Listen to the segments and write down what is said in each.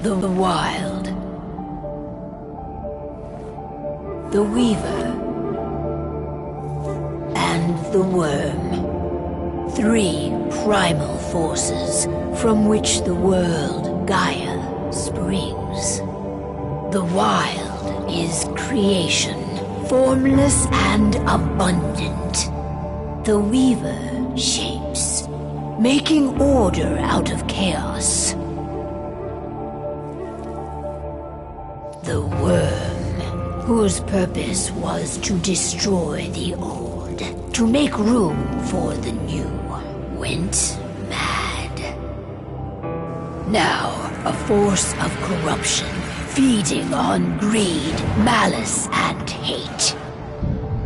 The Wild. The Weaver. And the Worm. Three primal forces from which the world, Gaia, springs. The Wild is creation, formless and abundant. The Weaver shapes, making order out of chaos. The Worm, whose purpose was to destroy the old, to make room for the new, went mad. Now, a force of corruption, feeding on greed, malice, and hate.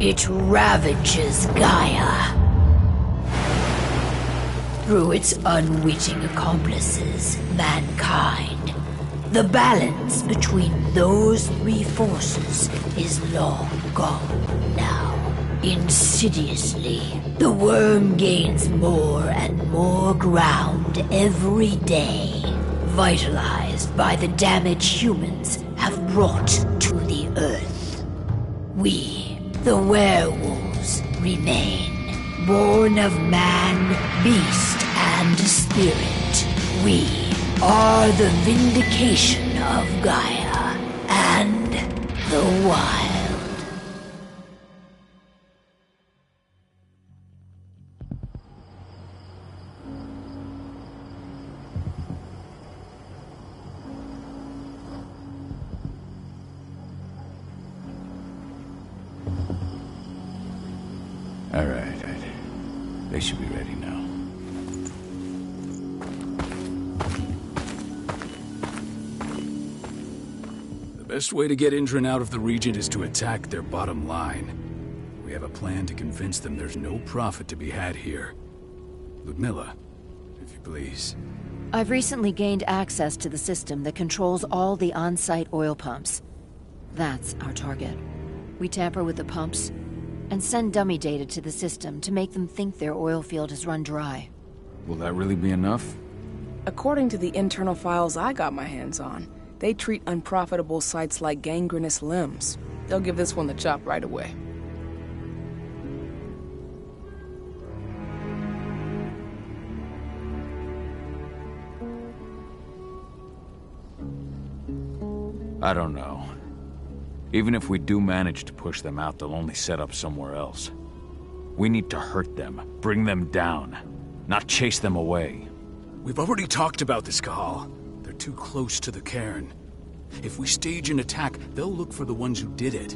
It ravages Gaia. Through its unwitting accomplices, mankind, The balance between those three forces is long gone now. Insidiously, the worm gains more and more ground every day, vitalized by the damage humans have brought to the Earth. We, the werewolves, remain, born of man, beast, and spirit. We are the vindication of Gaia and the wild. All right. They should be ready now. The best way to get Indran out of the region is to attack their bottom line. We have a plan to convince them there's no profit to be had here. Ludmilla, if you please. I've recently gained access to the system that controls all the on-site oil pumps. That's our target. We tamper with the pumps and send dummy data to the system to make them think their oil field has run dry. Will that really be enough? According to the internal files I got my hands on, they treat unprofitable sites like gangrenous limbs. They'll give this one the chop right away. I don't know. Even if we do manage to push them out, they'll only set up somewhere else. We need to hurt them, bring them down, not chase them away. We've already talked about this, Kahal. They're too close to the cairn. If we stage an attack, they'll look for the ones who did it.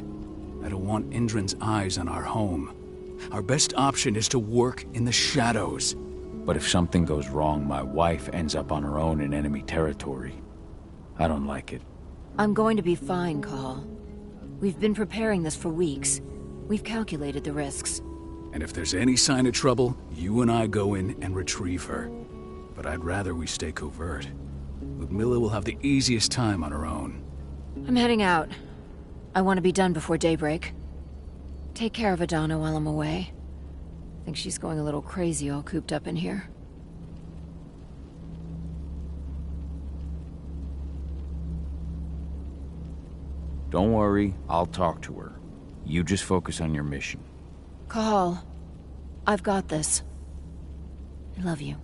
I don't want Indran's eyes on our home. Our best option is to work in the shadows. But if something goes wrong, my wife ends up on her own in enemy territory. I don't like it. I'm going to be fine, Call. We've been preparing this for weeks. We've calculated the risks. And if there's any sign of trouble, you and I go in and retrieve her. But I'd rather we stay covert. Ludmilla will have the easiest time on her own. I'm heading out. I want to be done before daybreak. Take care of Adana while I'm away. I think she's going a little crazy all cooped up in here. Don't worry, I'll talk to her. You just focus on your mission. Call. I've got this. I love you.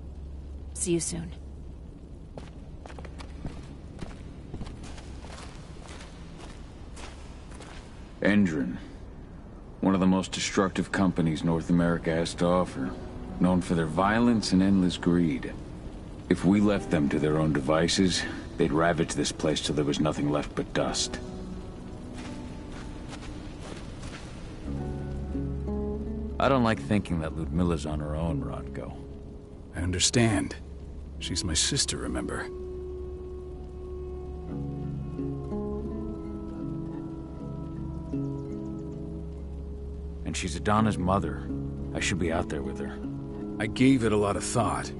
See you soon. Indran. One of the most destructive companies North America has to offer. Known for their violence and endless greed. If we left them to their own devices, they'd ravage this place till there was nothing left but dust. I don't like thinking that Ludmilla's on her own, Rodko. I understand. She's my sister, remember? And she's Adana's mother. I should be out there with her. I gave it a lot of thought.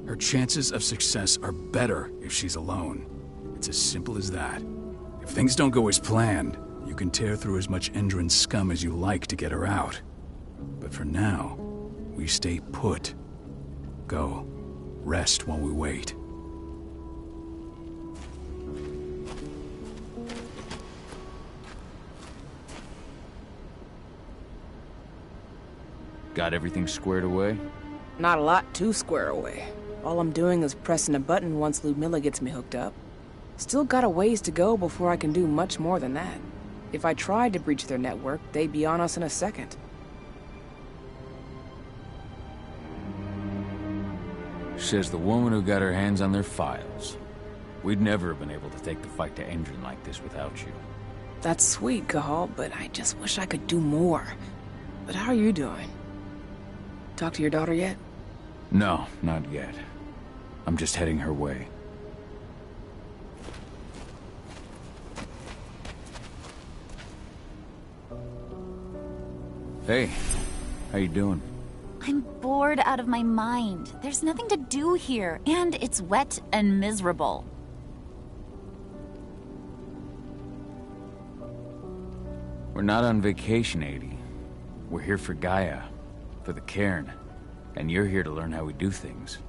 Her chances of success are better if she's alone. It's as simple as that. If things don't go as planned, you can tear through as much Indran scum as you like to get her out. But for now, we stay put. Go. Rest while we wait. Got everything squared away? Not a lot to square away. All I'm doing is pressing a button once Ludmilla gets me hooked up. Still got a ways to go before I can do much more than that. If I tried to breach their network, they'd be on us in a second. Says the woman who got her hands on their files. We'd never have been able to take the fight to Indran like this without you. That's sweet, Cahal, but I just wish I could do more. But how are you doing? Talk to your daughter yet? No, not yet. I'm just heading her way. Hey, how you doing? I'm bored out of my mind. There's nothing to do here, and it's wet and miserable. We're not on vacation, 80. We're here for Gaia, for the cairn. And you're here to learn how we do things.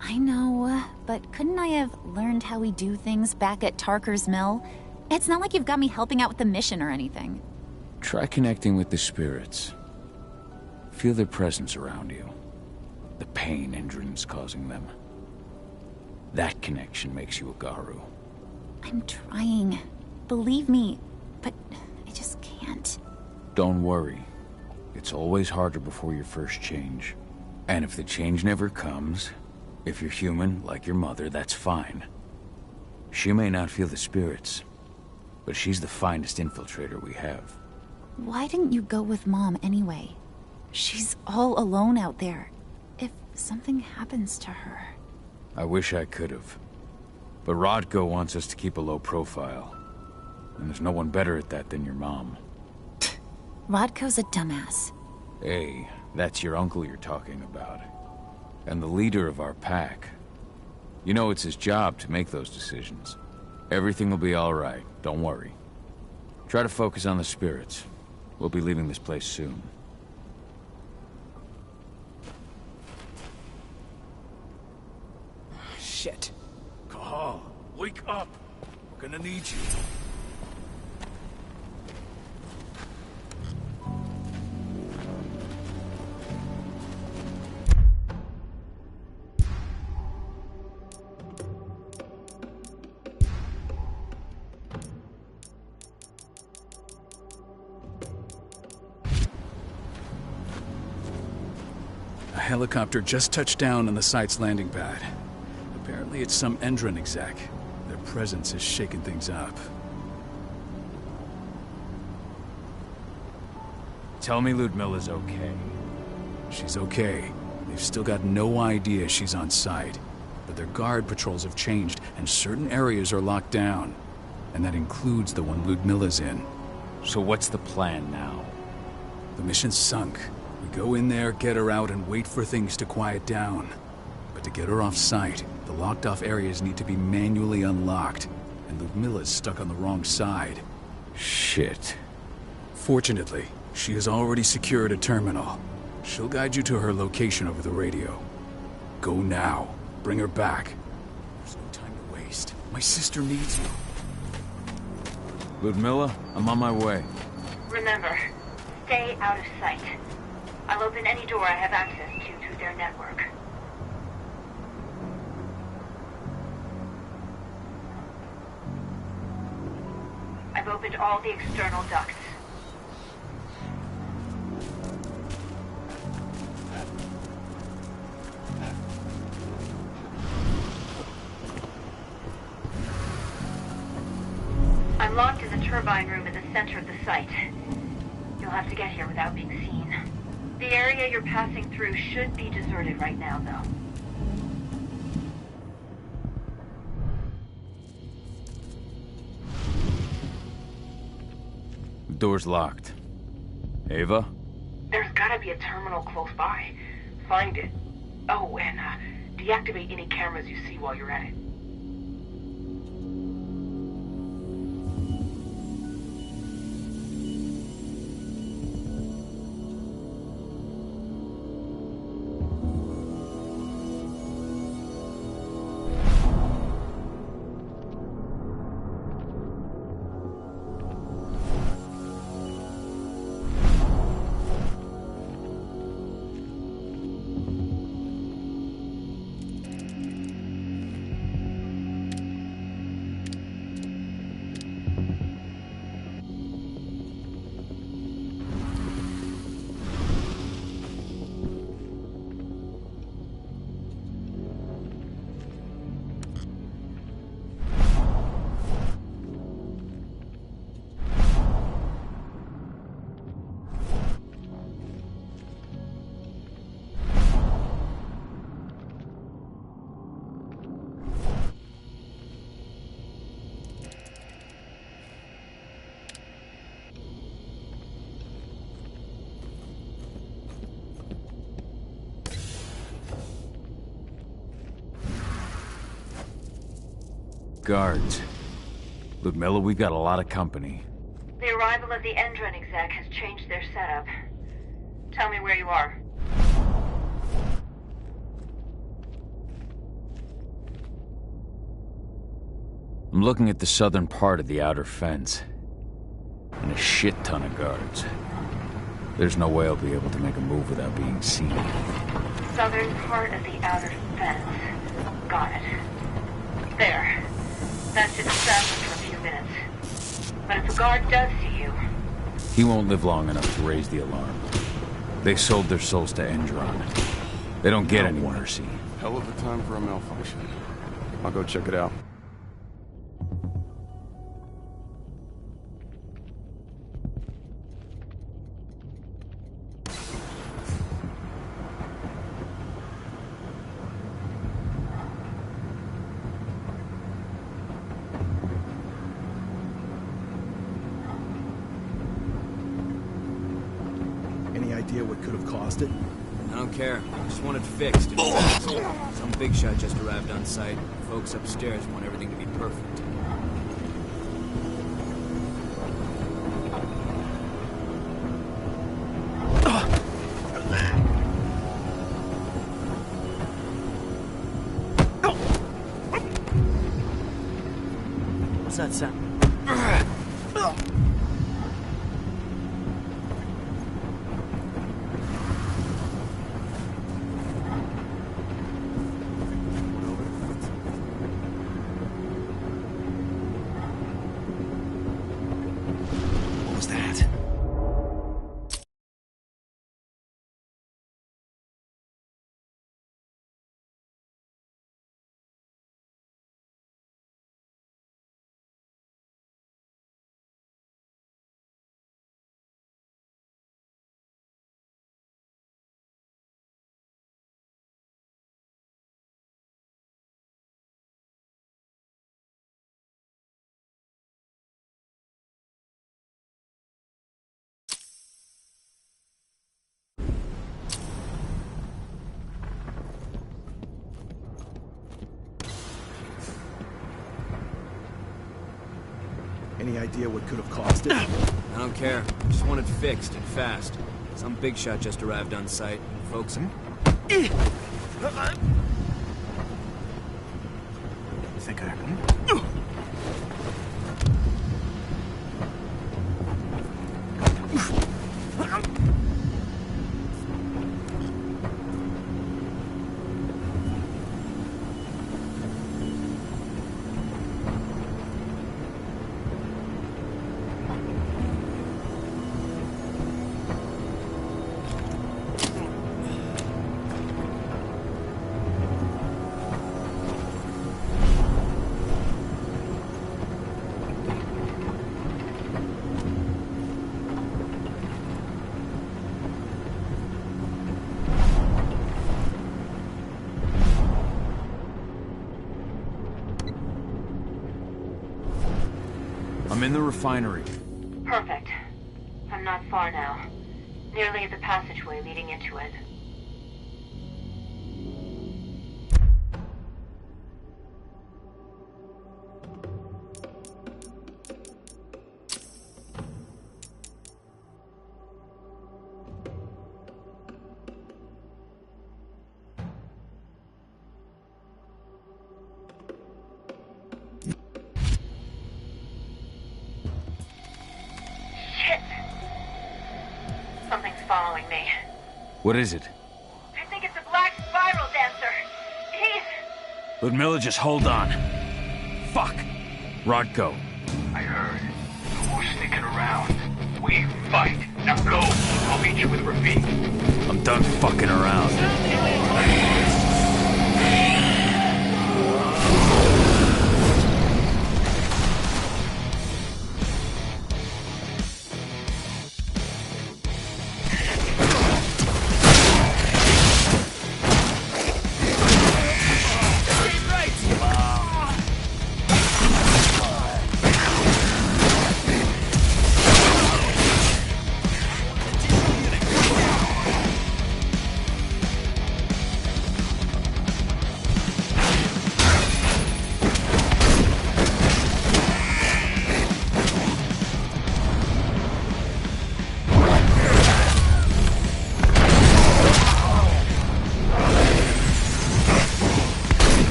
I know, but couldn't I have learned how we do things back at Tarker's Mill? It's not like you've got me helping out with the mission or anything. Try connecting with the spirits. Feel their presence around you. The pain Endron's causing them. That connection makes you a Garu. I'm trying. Believe me, but I just can't. Don't worry. It's always harder before your first change. And if the change never comes, if you're human, like your mother, that's fine. She may not feel the spirits, but she's the finest infiltrator we have. Why didn't you go with Mom anyway? She's all alone out there. If something happens to her... I wish I could have. But Rodko wants us to keep a low profile. And there's no one better at that than your mom. Rodko's a dumbass. Hey, that's your uncle you're talking about. And the leader of our pack. You know it's his job to make those decisions. Everything will be all right, don't worry. Try to focus on the spirits. We'll be leaving this place soon. Shit. Cahal, wake up! We're gonna need you. A helicopter just touched down on the site's landing pad. Apparently it's some Endron exec. Their presence has shaken things up. Tell me Ludmilla's okay. She's okay. They've still got no idea she's on site. But their guard patrols have changed, and certain areas are locked down. And that includes the one Ludmilla's in. So what's the plan now? The mission's sunk. We go in there, get her out, and wait for things to quiet down. But to get her off site, the locked-off areas need to be manually unlocked. And Ludmilla's stuck on the wrong side. Shit. Fortunately, she has already secured a terminal. She'll guide you to her location over the radio. Go now. Bring her back. There's no time to waste. My sister needs you. Ludmilla, I'm on my way. Remember, stay out of sight. I'll open any door I have access to through their network. I've opened all the external ducts. I'm locked in the turbine room in the center of the site. You'll have to get here without being seen. The area you're passing through should be deserted right now, though. The door's locked. Ava? There's gotta be a terminal close by. Find it. Oh, and deactivate any cameras you see while you're at it. Guards. Ludmilla, we've got a lot of company. They arrival of the Endron exec has changed their setup. Tell me where you are. I'm looking at the southern part of the outer fence. And a shit ton of guards. There's no way I'll be able to make a move without being seen. Southern part of the outer fence. Got it. There. That should establish for a few minutes. But if a guard does see you... He won't live long enough to raise the alarm. They sold their souls to Endron. They don't get any mercy. Hell of a time for a malfunction. I'll go check it out. Any idea what could have caused it? I don't care. I just want it fixed. Some big shot just arrived on site. Folks upstairs want everything to be perfect. What's that sound? What was that? Any idea what could have caused it? I don't care. I just want it fixed and fast. Some big shot just arrived on site. Folks... You think I... I'm in the refinery. Perfect. I'm not far now. Nearly at the passageway leading into it. Something's following me. What is it? I think it's a black spiral dancer. He's... Ludmilla, just hold on. Fuck. Rodko. I heard. No more sticking around. We fight. Now go. I'll meet you with Rafik. I'm done fucking around.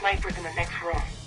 snipers in the next room.